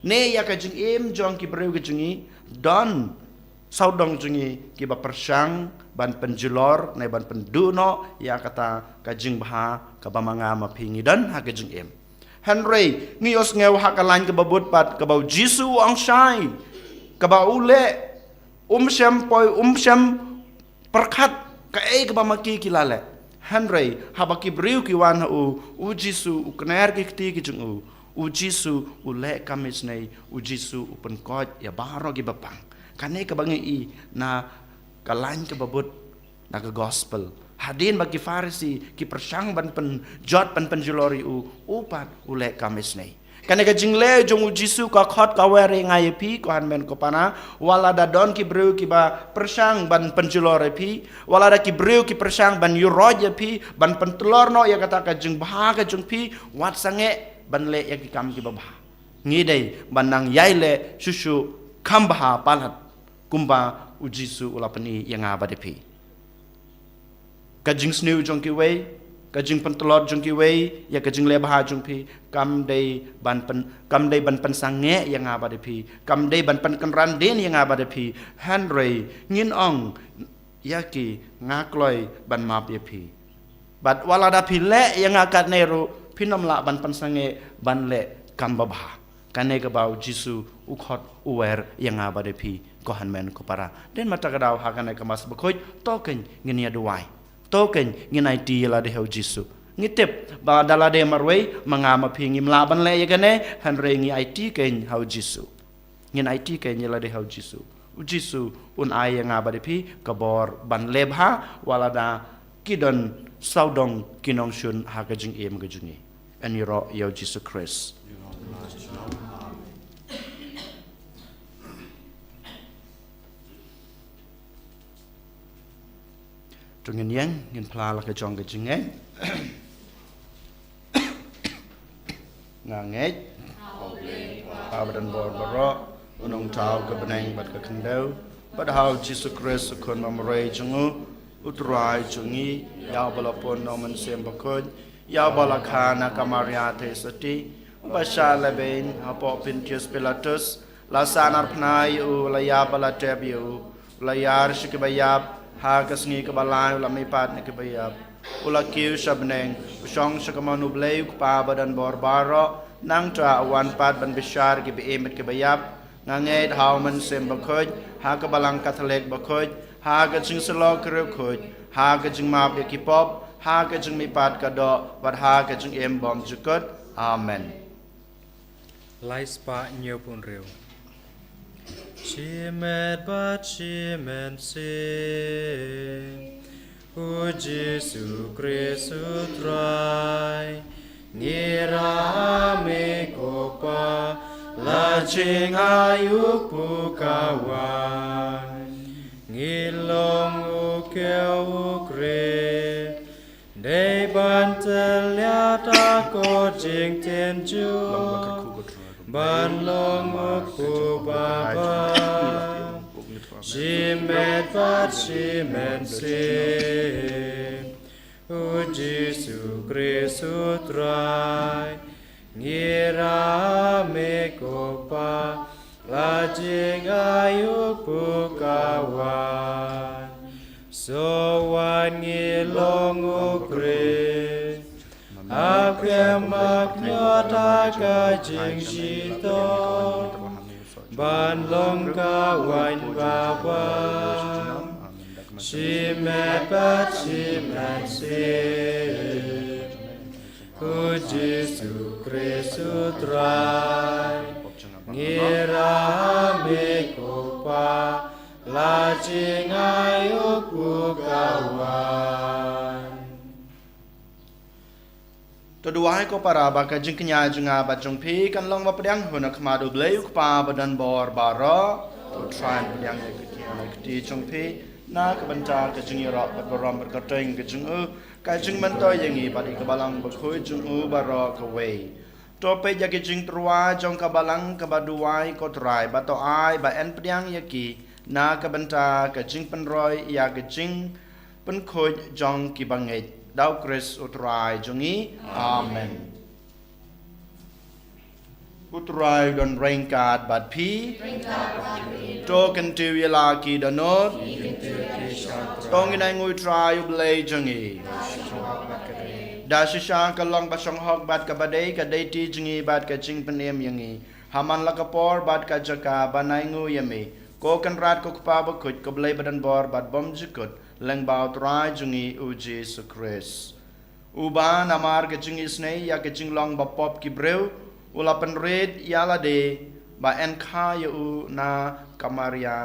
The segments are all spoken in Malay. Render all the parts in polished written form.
Ne ya ka jing em jong ki breu ke jungi don saudong jungi ki ba persang ban penjulor ne ban penduno ya kata ka jing bah ka ba manga ma pingi dan ha ka jing em Henry ngios ngeu ha ka lain ke babut pat ka bau Jisu ang shai ka ba ule syam perkat ka ka ba maki kilale Henry ha ba ki breu ki wan u Jisu u kner ki ti ki jung u Jisu u le kamis nei u Jisu u penkot ya baro gi bapang kane ka bangi i na kalain ke babut na ke gospel hadin bagi farisi ki persang ban pen jot ban penjulori u upat u le kamis nei kane ka jingle jong u Jisu ka khot ka were ngai pi ko han men ko pana wala da don ki breu ki ba persang ban penjulori pi wala da ki breu ki persang ban yuroja pi ban pentelor no ya kata ka jing bah ka jung pi wat sange ban le ya ki kam ki babha ngi dei banang yai le susu kambha palat kumba u Jisu ulapani yang abade pi kajing snu jong ki wei kajing pentelot jong ki wei ya kajing le bah jong pi kam dei ban pen sange yang abade pi kam dei ban pen kenran den yang abade pi Henry ngin ong ya ki ngakloi ban map ya pi bat wala da pi le yang akat neru pinom la ban pansange ban le kambabha kane ka bau Jisu ukhot uwer yang abade pi ko han men ko para den mata kadau ha kane ka mas bakhoj token nginia duai token nginai ti la de Jisu ngitip ba dala de marwei mangama pi ngim la ban le ya kane han re ngi IT ken hau Jisu ngin IT ken la de Jisu Jisu un ai yang abade pi kabor ban lebha walada kidon saudong kinong shun ha ka jing em ka jungi ani ro yo Jesus Christ tungin yang ngin pla la ka jong ka jing ai nganget abadan bor boro unong tau ka benang bat ka kendau bad how Jesus Christ kon mamre jungu utrai jungi ya balapon nomen sembakon ya balakana kamaria te sati bashala ben apo Pontius Pilatus la sanar pnai u la ya balatebiu la yar shikbayab ha kasngi ka balai la mai pat ne kbayab ula kiu shabneng shong shakamanu bleu pa badan borbaro nang tra awan pat ban bishar ki be emet kbayab nganget hauman sembakon ha ka balang Catholic bakoj ha ka jing selo kru khoj ha ka jing map ya kipop ha ka jing mi pat ka do wat ha ka jing em bom jukot amen Laispa nhiều pun reu chimet ba chimen se o Jesu Christu trai ngira me kopa la ching ayu pukawan ngilong ukeu ukre Day ban terlihat ko jing tian ju ban long ku baba shimet pat shimet se o Jesu Christu trai ngira me ko pa la jing ayu pukawan so wan ngilong ukre akemak nyota ka jing shito ban long ka wan baba shimet pat shimet se o Jesu Christu trai ngira me ko pa la ching ayu pukawan Toduai ko para baka jing kenya junga ba jong pi kan long ba pedang huna kmadu bleu pa badan bor baro to try pedang ke ti jong pi na ka banta ka jing ro ba rom ka teng ka jing ka jing man to yangi ba di ka balang ba khoi jing baro ka wei to pe ya ke jing trwa jong ka balang ka ba duai ko trai ba to ai ba en pedang yaki na ka banta ka jing pen roi ya ka jing pen khoi jong ki bangai Dau Chris utrai jungi amen utrai don rengkat bat pi token tu yala ki danot tong inai ngui trai ublei jangi da shisha kalong basong hok bat ka badai ka dai ti jangi bat ka jing penem yangi haman la kapor bat ka jaka banai ngu yami ko kan rat ko pa ba kut ko blei badan bor bat bom jikut leng bau trai jangi u Jesus Christ uba namar ka jangi snei ya ka jing long ba pop ki breu ulapan red yala de ba en kha yu na kamaria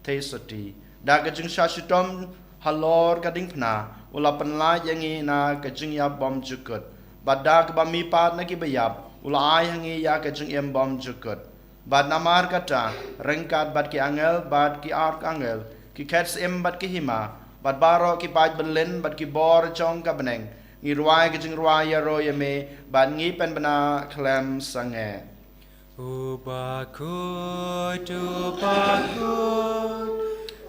tesati da ka jing shashitom halor ka ding pna ulapan la yangi na ka jing ya bom jukut bada ka ba mi pat na ki bayap ulai hangi ya ka jing em bom jukut bad namar kata rengkat bad ki angel bad ki ark angel ki kets em bad ki hima bad baro ki paj belen bad ki bor chong ka beneng ngi ruai ka jing ruai ya ro yame bad ngi pen bana klam sange Ubakut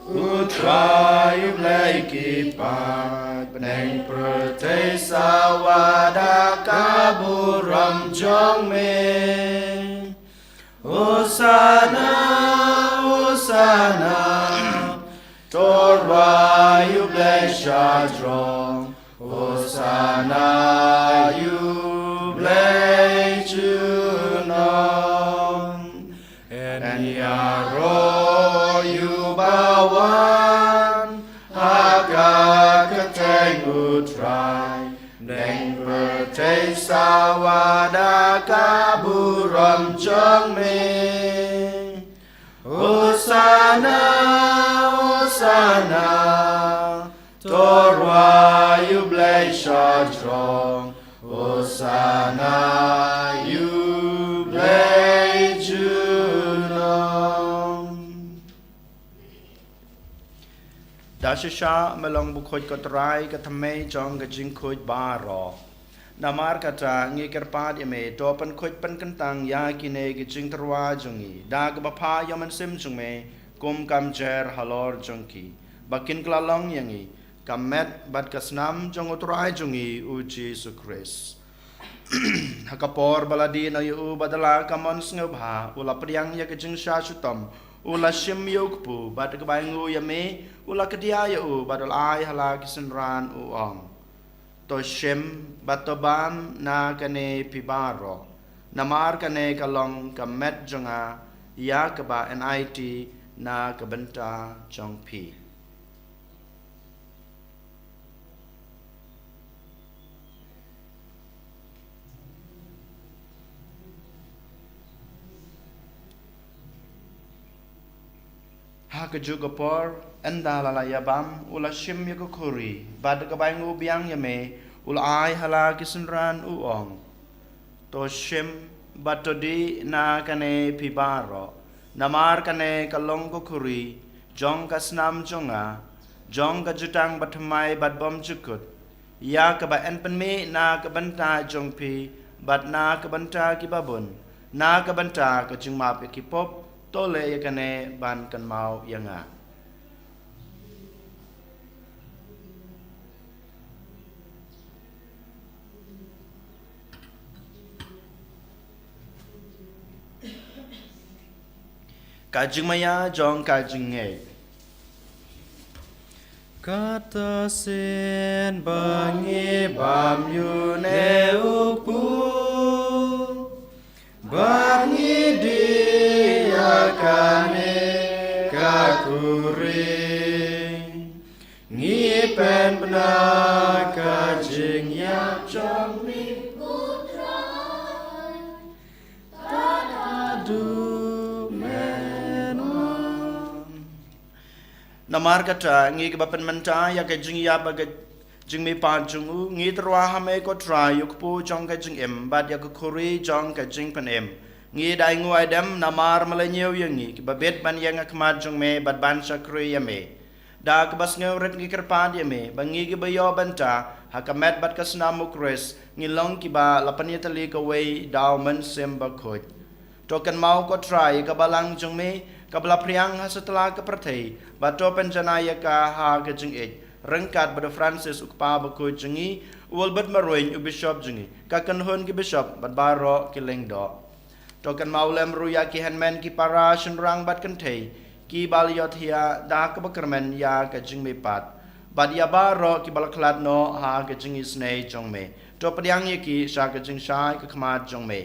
utrai ublei ki pat beneng pertei sawada kaburam jong me Hosanna Hosanna Torah ublei shadrong Hosanna ublei junon and yaro yubawan haga kateng utrai neng pertei sawada kaburam jong me Hosanna Hosanna Torah ublei shadrong Hosanna ublei junon Dashisha melong bukhoj kotrai kathamei jong gajing khoj baro Namar kata ngi kerpat yame topan khoj pan kentang ya kine gajing terwa jongi dag bapa yaman sim jongme kum kam jer halor jongki bakin klalong yangi kamet bat kasnam jong utrai jongi u Jesus Christ hakapor baladi na yu badala kamon sngebha ula priang ya gajing shashutam ula shim yokpu bat kabangu yame ula kedia yu badal ai hala kisenran uong to shim batoban na kane pibaro namar kane kalong kamet jonga ya kaba NIT na kabenta jong pi Haka juga por enda lala yabam ula shim yaku kuri bad kabangu biang yame ula ai hala kisenran uong to shim batodi na kane pibaro namar kane kalong ko kuri jong kasnam jonga jong ka jutang batmai bad bom jukut ya ka ba en penme na ka banta jong pi bad na ka banta ki babun na ka banta ka jingma pe ki pop tole yakane ban kan mau yanga kajing maya jong kajing nge Kata sen bangi bam yu ne upu bangi dia kane kakuri ngi pen bna kajing ya jong mi namar kata ngi kebapan menta ya kajing ya baga jing mi pa jungu ngi terwa hame ko tra yuk pu jong kajing em bad ya ko kuri jong kajing pen em ngi dai ngu adam namar malenyew yangi kebabet ban yang akmat jong me bad ban sakri yame da kebas ngeuret ngi kerpad yame bangi ke bayo banta hakamet bad kasnamu kris ngi long kiba lapan yatali ka wei daw men semba khoj token mau ko try kabalang jong me kabla priang setelah kepertai bato penjanaya ka ha kajing ej rengkat pada Francis ukpa bako jengi ulbet maroin u bishop jengi kakan hon ki bishop bad baro ki lengdo Tokan maulem ruya ki henmen ki para shenrang bat kan thei ki baliot hia da ka bakermen ya ka jing me pat bad ya baro ki balaklat no ha ka jing isnei jong me to padiang ye ki sha ka jing shai ka khmat jong me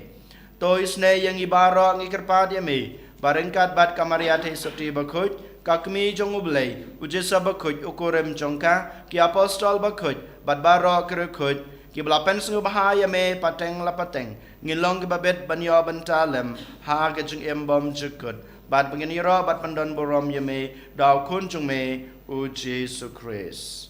to isnei yang ibaro ngi kerpat ya me barengkat bat kamaria thei soti bakhut kakmi jong ublei ujesa bakhut ukorem jongka ki apostol bakhut bat baro kerkhut ki belapen sungu bahaya me pateng la pateng ngilong ki babet banyo bantalem ha ka jing embom jukut bat bangini ro bat pandon borom ye me daw kun jong me u Jesus Christ.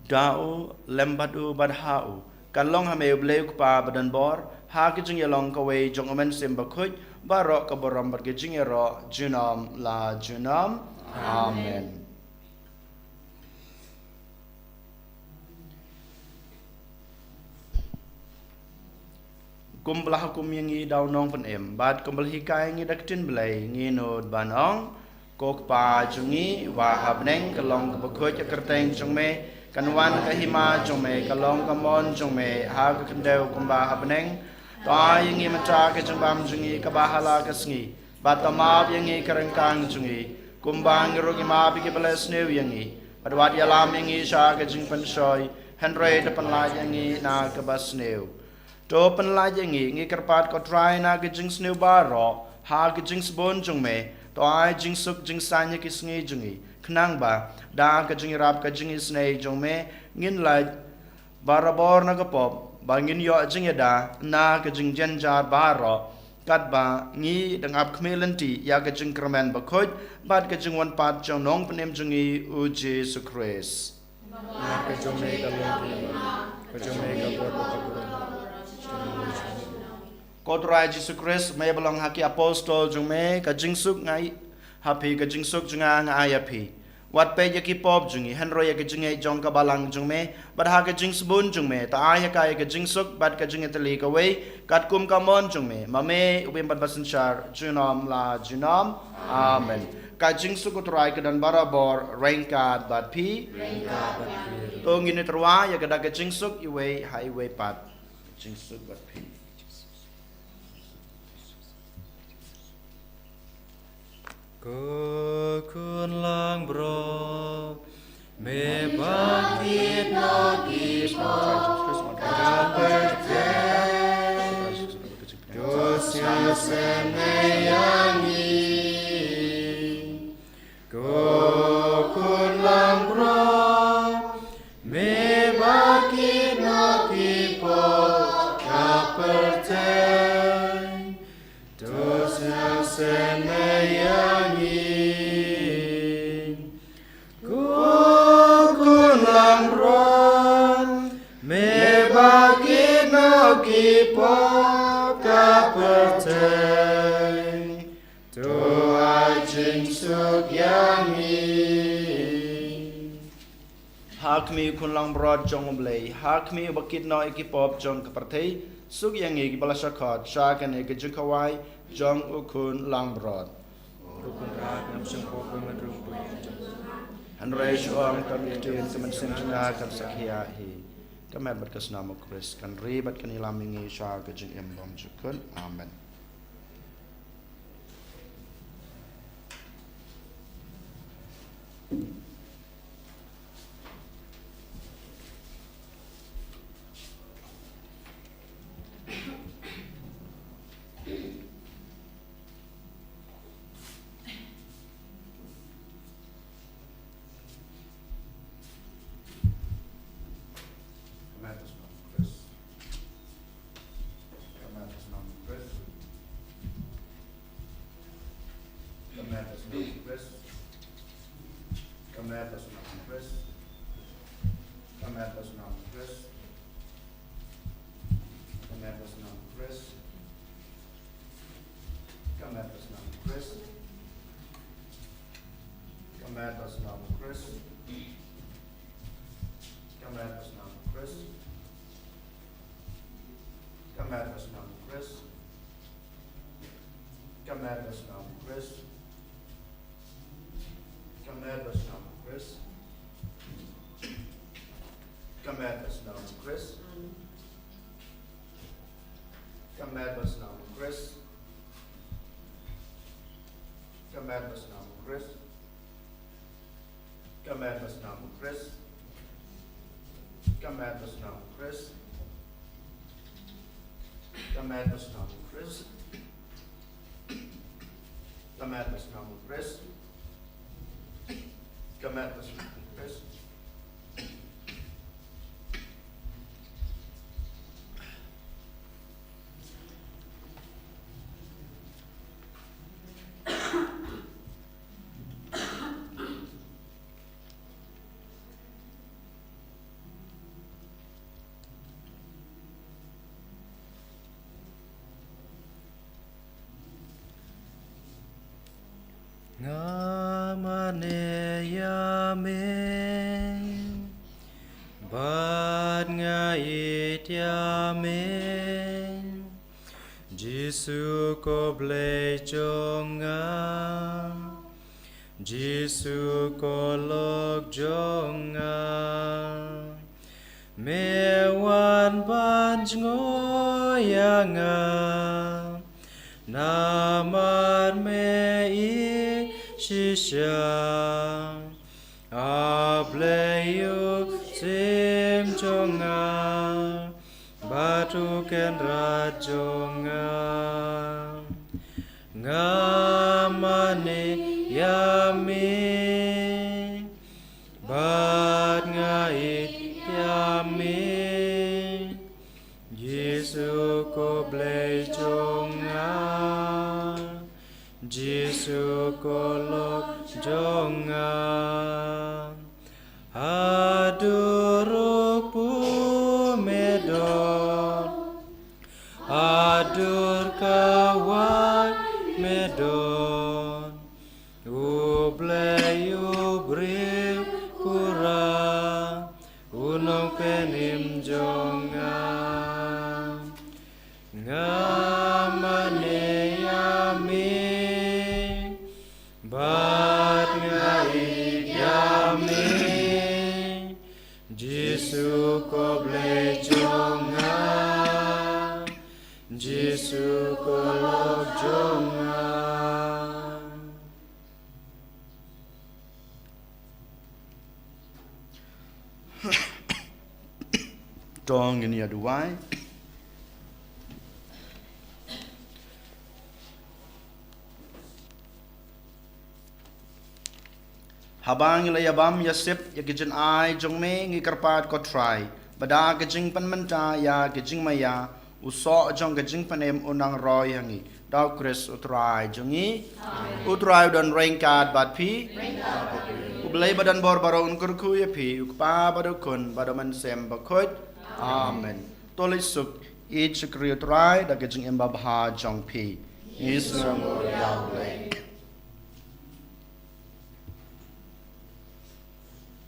Dau lembadu badhau kan long hame bleu pa badan bor ha ki jing yalong ka we jong amen sim bakhuj barok ka borom bat ki jing ro junam la junam amen. Kumbelah hukum yang ngi daw nong pen em bat kumbel hikai ngi daktin belai ngi nod banong kok pa jungi wa habneng kalong ka bakhuj kerteng jong me kanwan kahima jome kalong kamon jome ha ka kendeu kumba habneng to ayingi mata ka jambam jungi ka bahala ka sngi batama yangi karengkang jungi kumbang rogi ma bi ke beles new yangi padwat yalam yangi sha ka jing pan soy henry de pan la yangi na ka bas new to pan la yangi ngi kerpat ko try na ka jing snew baro ha ka jing sbon jome to ay jing suk jing sanya ki sngi jungi Kenang ba da ka jing rap ka jing isnei jong me ngin lai barabor na ka pop ba ngin yo jing da na ka jing jenjar baro kat ba ngi dangap khmelenti ya ka jing kramen ba khoj bat ka jing wan pat jong nong penem jungi u Jesus Christ Na ka jong me ka long ka jong me ka bro ka bro. Kodrai Jesus Christ me belong haki apostol jong me ka jing suk ngai happy ka jing suk junga nga ayapi wat pe yaki pop jungi henro ya ka jingai jong ka balang jung me bad ha ka jing sabun jung me ta aya ka ya ka jing suk bad ka jing tali ka wei kat kum ka mon jung me mame ubim bad basan char junam la junam amen ka jing suk utrai ka dan barabor rengkat bad pi to ngini terwa ya ka da ka jing suk iwei highway pat jing suk bad pi Ko kun lang bro me bakit no kipo ka perte dosya semeyangi ko kun lang bro me bakit no kipo ka perte dosya semeyangi kipo ka perteng to ajing suk yangi hakmi kun lang brod jong blei hakmi bakit no ikipop jong ka pertei suk yangi ki bala shakot shakan e ka jukawai jong ukun lang brod rukun rat nam sung ko ko ngadrung tu Henry Shuang kan itin teman simjina kan sakhiya hi Kamet bat kasnama Chris kan ribat kan ilamingi sha ka jing embom jukun amen Kamerbas naam Chris. Kamerbas naam Chris. Kamerbas naam Chris. Kamerbas naam Chris. Kamerbas naam Chris. Kamerbas naam Chris. Kamerbas naam Chris. Kamerbas naam Chris. Ngamane yamin Bad ngait yamin Jisu ko blei jonga Jisu ko lok jonga Mewan banj ngoyanga Namar mei shisha Ableyu sim jonga Batu ken rajonga Ngamane yami Bat ngait yami Yesu ko blei jonga Jesu ko lok jonga Aduruk pu medon Adur kawan medon Ublei ubriu pura Unong penim jonga Ngamane yami Bat ngait yami Jesu ko blei jonga Jesu ko lok jonga Dong ini aduai. Habang ila yabam yasip ya gijin ai jong me ngi karpat ko try. Bada gijing panmenta ya gijing maya uso jong gijing panem unang roy hangi. Dau Chris utrai jongi. Utrai dan rengkat bat pi. Ublay badan bor baro unkur ku ya pi ukpa bado kun bado man sem bakut. Amen. Tolisuk i chukri utrai da gijing emba bha jong pi. Isnamo Yahweh.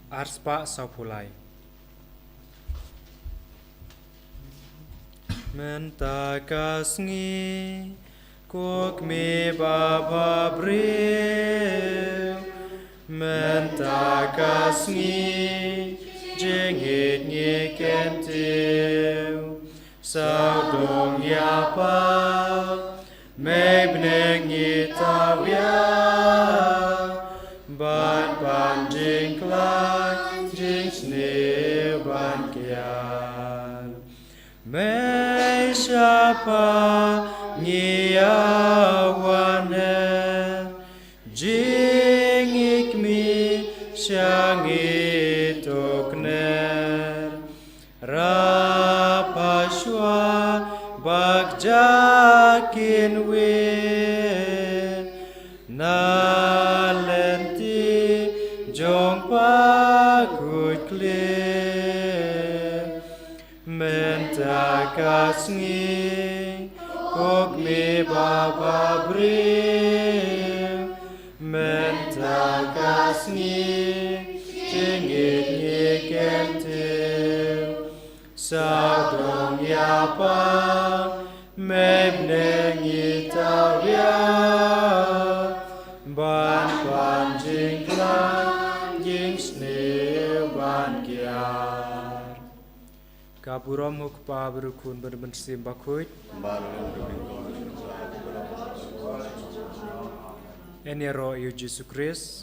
Arspa Saupulai Menta kasngi Kok mi baba briu Menta kasngi Jengit ngi kentiu Saudong yapa Mebne ngi tawya Ban ban jing klak jing sne ban kian Me siapa ngiawane jing ikmi siang itokner rapashwa bagjakin win nalenti jong pagut kle menta kasngi kok me baba bre menta kasngi jengit nyekente sadong yapa mebne ngitawya ban panjing klan jing sne ban kiar Kaburam hukpa berukun berbensim bakuit. Enero yu Yesus Kristus.